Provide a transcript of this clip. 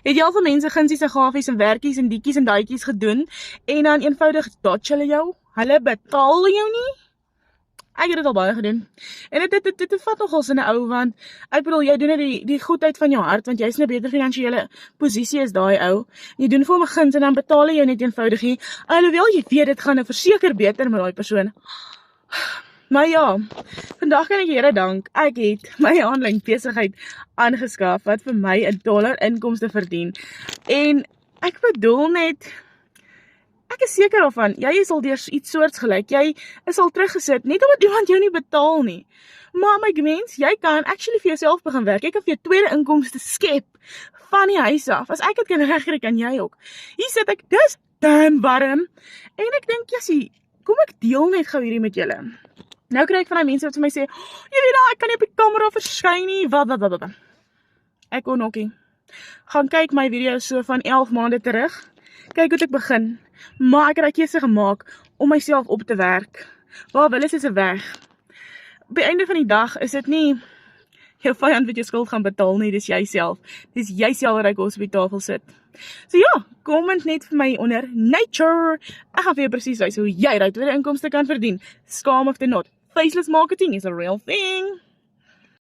Het jy al van mense gunsies en gafies en werkies en diekies en daaikies gedoen en dan eenvoudig dodge hulle jou? Hulle betaal jou nie? Ek het dit al baie gedoen. En dit vat nogal in 'n ou, want ek bedoel, jy doen dit die goedheid van jou hart, want jy's in 'n beter finansiële posisie as daai ou. Jy doen vir hom 'n guns en dan betaal hy jou net eenvoudig nie. Alhoewel jy weet dit gaan nou verseker beter met daai persoon. Maar ja, vandag kan ek die Here dank, ek het my aanlyn besigheid aangeskaf wat vir my $1 inkomste verdien. En ek bedoel net, ek is seker daarvan, jy is al deur iets soortgelyk, jy is al teruggesit, net omdat iemand jou nie betaal nie. Maar my mens, jy kan actually vir jouself begin werk, jy kan vir jou tweede inkomste skep, van die huis af. As ek dit kan regkry, kan jy ook. Hier sit ek, dis damn warm, en ek dink, Jessie, kom ek deel net gou hierdie met julle. Nou kry ek van die mense wat vir my sê, jy weet nou, ek kan nie op die kamera verskyn nie, wat. Ek kon ookie. Gaan kyk my video so van 11 maande terug, kyk hoe ek begin, maar ek het die keuse gemaak om myself op te werk. Waar wil is 'n weg. Op die einde van die dag is dit nie jou vyand wat jou skuld gaan betaal nie, dis jouself. Dis jouself wat op die tafel sit. So ja, comment net vir my onder nature. Ek gaan vir jou presies wys hoe jy daai tweede inkomste kan verdien. Scam of the not. Faceless marketing is a real thing.